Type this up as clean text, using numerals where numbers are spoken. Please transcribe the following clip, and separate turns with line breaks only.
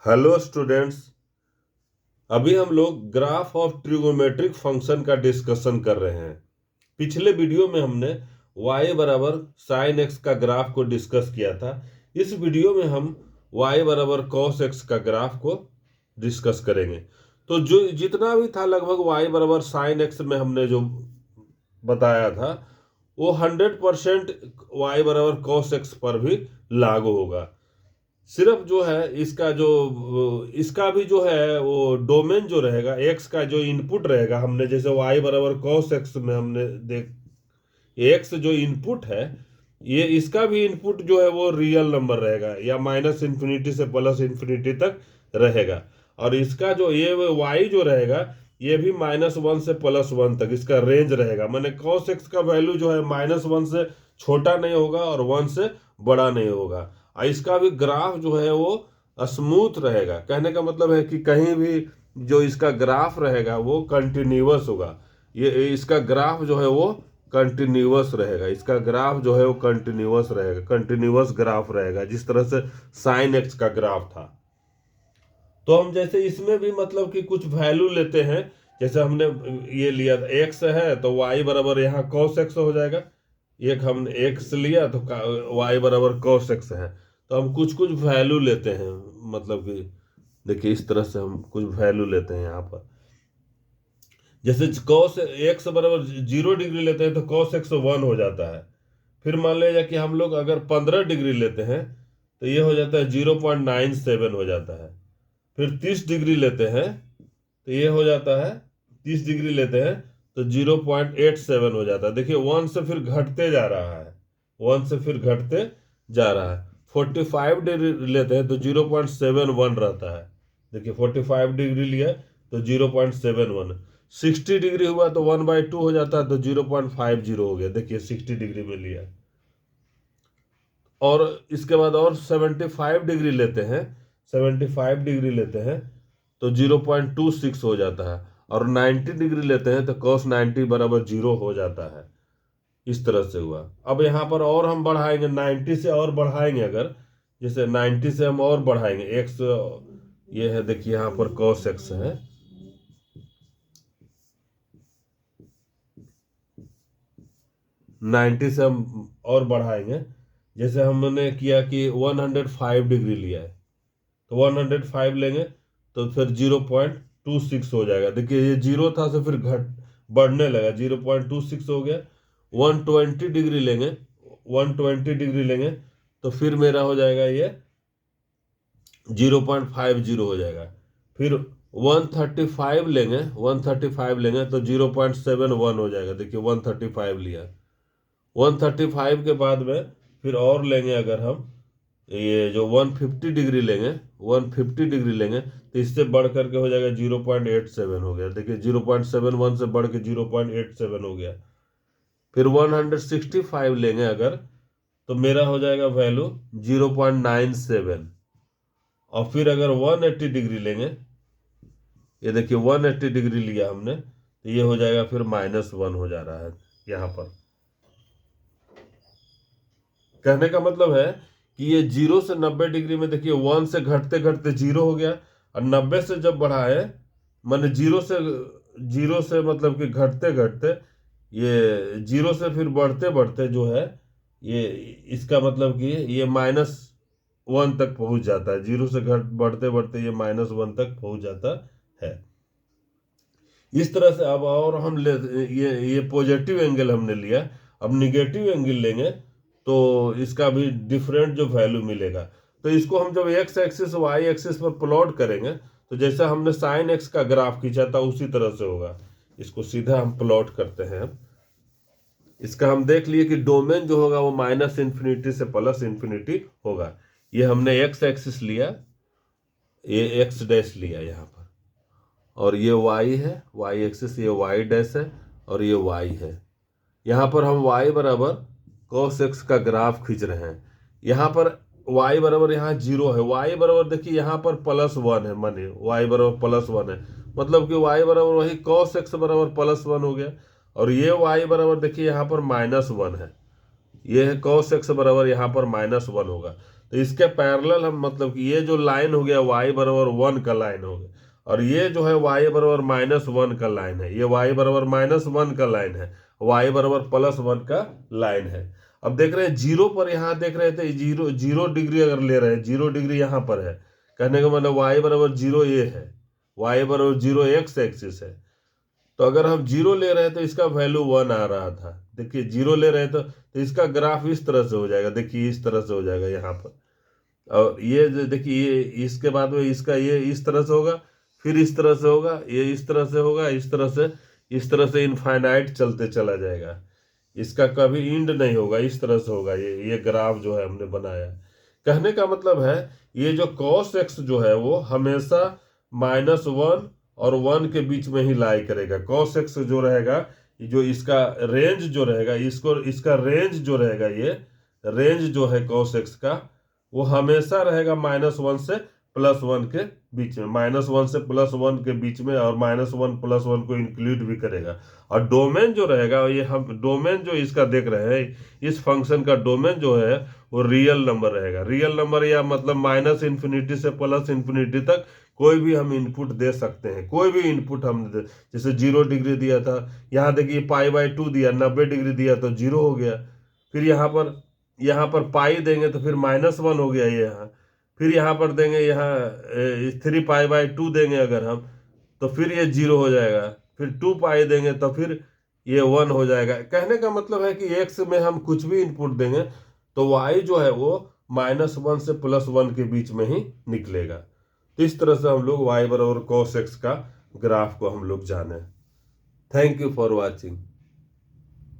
Hello students. अभी हम लोग ग्राफ ऑफ ट्रिगोमेट्रिक फंक्शन का डिस्कशन कर रहे हैं। पिछले वीडियो में हमने y बराबर साइन एक्स का ग्राफ को डिस्कस किया था। इस वीडियो में हम y बराबर कॉस एक्स का ग्राफ को डिस्कस करेंगे। तो जो जितना भी था लगभग y बराबर साइन एक्स में हमने जो बताया था वो 100% y बराबर कॉस एक्स पर भी लागू होगा। सिर्फ जो है इसका भी जो है वो डोमेन जो रहेगा एक्स का जो इनपुट रहेगा, हमने जैसे y बराबर कॉस एक्स में हमने देख एक्स जो इनपुट है, ये इसका भी इनपुट जो है वो रियल नंबर रहेगा या माइनस इन्फिनिटी से प्लस इन्फिनिटी तक रहेगा। और इसका जो ये y जो रहेगा ये भी -1 से +1 तक इसका रेंज रहेगा। मैंने कॉस एक्स का वैल्यू जो है -1 से छोटा नहीं होगा और 1 से बड़ा नहीं होगा। और इसका भी ग्राफ जो है वो स्मूथ रहेगा। कहने का मतलब है कि कहीं भी जो इसका ग्राफ रहेगा वो कंटिन्यूअस होगा। ये इसका ग्राफ जो है वो कंटिन्यूअस रहेगा। इसका ग्राफ जो है वो कंटिन्यूअस रहेगा, कंटिन्यूअस ग्राफ रहेगा, जिस तरह से साइन एक्स का ग्राफ था। तो हम जैसे इसमें भी मतलब कि कुछ वैल्यू लेते हैं। जैसे हमने ये लिया था एक्स है तो y बराबर यहाँ कॉस एक्स हो जाएगा। एक हमने एक्स लिया तो y बराबर कॉस एक्स है, तो हम कुछ कुछ वैल्यू लेते हैं। मतलब कि देखिए इस तरह से हम कुछ वैल्यू लेते हैं यहाँ पर। जैसे कॉस एक्स बराबर 0 डिग्री लेते हैं तो कॉस एक्स 1 हो जाता है। फिर मान लीजिए कि हम लोग अगर 15 डिग्री लेते हैं तो ये हो जाता है 0.97 हो जाता है। फिर 30 डिग्री लेते हैं तो ये हो जाता है 30 डिग्री लेते हैं तो 0.87 हो जाता है। देखिए 1 से फिर घटते जा रहा है, 1 से फिर घटते जा रहा है। 45 डिग्री लेते हैं तो 0.71 रहता है। देखिए 45 डिग्री लिया तो 0.71। 60 डिग्री हुआ तो 1/2 हो जाता है तो 0.50 हो गया। देखिए 60 डिग्री में लिया। और इसके बाद और 75 डिग्री लेते हैं, 75 डिग्री लेते हैं तो 0.26 हो जाता है। और 90 डिग्री लेते हैं तो cos 90 बराबर 0 हो जाता है। इस तरह से हुआ। अब यहाँ पर और हम बढ़ाएंगे, 90 से और बढ़ाएंगे। अगर जैसे 90 से हम और बढ़ाएंगे एक्स, ये है देखिए यहाँ पर cos x है। 90 से हम और बढ़ाएंगे। जैसे हमने किया कि 105 डिग्री लिया है तो 105 लेंगे तो फिर 0.26 हो जाएगा। देखिए ये 0 था तो फिर घट बढ़ने लगा, 0.26 हो गया। 120 डिग्री लेंगे, 120 डिग्री लेंगे तो फिर मेरा हो जाएगा ये 0.50 हो जाएगा। फिर 135 लेंगे, 135 लेंगे तो 0.71 हो जाएगा। देखिए 135 लिया, 135 के बाद में फिर और लेंगे अगर हम ये जो 150 डिग्री लेंगे, 150 डिग्री लेंगे तो इससे बढ़ करके हो जाएगा 0.87 हो गया। देखिए 0.71 से बढ़ के 0.87 हो गया। फिर 165 लेंगे अगर तो मेरा हो जाएगा वैल्यू 0.97। और फिर अगर 180 डिग्री लेंगे, ये देखिए 180 डिग्री लिया हमने तो ये हो जाएगा फिर -1 हो जा रहा है यहाँ पर। कहने का मतलब है कि ये 0 से 90 डिग्री में देखिए 1 से घटते घटते 0 हो गया। और 90 से जब बढ़ाए, मैंने 0 से मतलब कि घटते घटते ये 0 से फिर बढ़ते बढ़ते जो है ये इसका मतलब कि ये -1 तक पहुंच जाता है। 0 से घट बढ़ते बढ़ते ये -1 तक पहुंच जाता है। इस तरह से अब और हम ले ये पॉजिटिव एंगल हमने लिया। अब निगेटिव एंगल लेंगे तो इसका भी डिफरेंट जो वैल्यू मिलेगा। तो इसको हम जब एक्स एक्सिस वाई एक्सिस पर प्लॉट करेंगे तो जैसा हमने साइन एक्स का ग्राफ खींचा था उसी तरह से होगा। इसको सीधा हम प्लॉट करते हैं। इसका हम देख लिए कि डोमेन जो होगा वो -इन्फिनिटी से +इन्फिनिटी होगा। ये हमने एक्स एक्सिस लिया, ये एक्स डैश लिया यहाँ पर, और ये y है, y एक्सिस, ये y डैश है और ये y है। यहाँ पर हम y बराबर cos x का ग्राफ खींच रहे हैं। यहाँ पर y बराबर यहाँ 0 है, y बराबर देखिए यहाँ पर +1 है, मानिए y बराबर +1 है, मतलब कि y बराबर वही cos x बराबर +1 हो गया। और ये y बराबर देखिए यहाँ पर -1 है, ये है cos x बराबर यहाँ पर -1 होगा। तो इसके पैरेलल हम मतलब कि ये जो लाइन हो गया y बराबर 1 का लाइन हो गया, और ये जो है y बराबर -1 का लाइन है, ये y बराबर -1 का लाइन है, y बराबर +1 का लाइन है। अब देख रहे हैं जीरो पर, यहाँ देख रहे थे जीरो 0 डिग्री अगर ले रहे हैं, 0 डिग्री यहाँ पर है, कहने का मतलब y बराबर 0 ये है, y बराबर 0 x एक्सिस है। तो अगर हम 0 ले रहे हैं तो इसका वैल्यू 1 आ रहा था। देखिए 0 ले रहे हैं तो इसका ग्राफ इस तरह से हो जाएगा, देखिए इस तरह से हो जाएगा यहाँ पर। और ये देखिए ये इसके बाद में इसका ये इस तरह से होगा, फिर इस तरह से होगा, ये इस तरह से होगा, इस तरह से इनफाइनाइट चलते चला जाएगा, इसका कभी इंड नहीं होगा, इस तरह से होगा ये ग्राफ जो है हमने बनाया। कहने का मतलब है ये जो cos x जो है वो हमेशा -1 और 1 के बीच में ही लाई करेगा। cos x जो रहेगा, जो इसका रेंज जो रहेगा, इसका रेंज जो रहेगा, ये रेंज जो है cos x का वो हमेशा रहेगा -1 से +1 के बीच में, -1 से +1 के बीच में, और -1 +1 को इंक्लूड भी करेगा। और डोमेन जो रहेगा, ये हम डोमेन जो इसका देख रहे हैं, इस फंक्शन का डोमेन जो है वो रियल नंबर रहेगा। रियल नंबर या मतलब -∞ से +∞ तक कोई भी हम इनपुट दे सकते हैं, कोई भी इनपुट हम जैसे 0 डिग्री दिया था, यहाँ देखिए π/2 दिया, 90 डिग्री दिया तो 0 हो गया। फिर यहाँ पर पाई देंगे तो फिर -1 हो गया ये यहाँ। फिर यहाँ पर देंगे, यहाँ 3π/2 देंगे अगर हम, तो फिर ये 0 हो जाएगा। फिर 2π देंगे तो फिर ये 1 हो जाएगा। कहने का मतलब है कि x में हम कुछ भी इनपुट देंगे तो y जो है वो -1 से +1 के बीच में ही निकलेगा। तो इस तरह से हम लोग y बराबर cos x का ग्राफ को हम लोग जाने। Thank you for watching.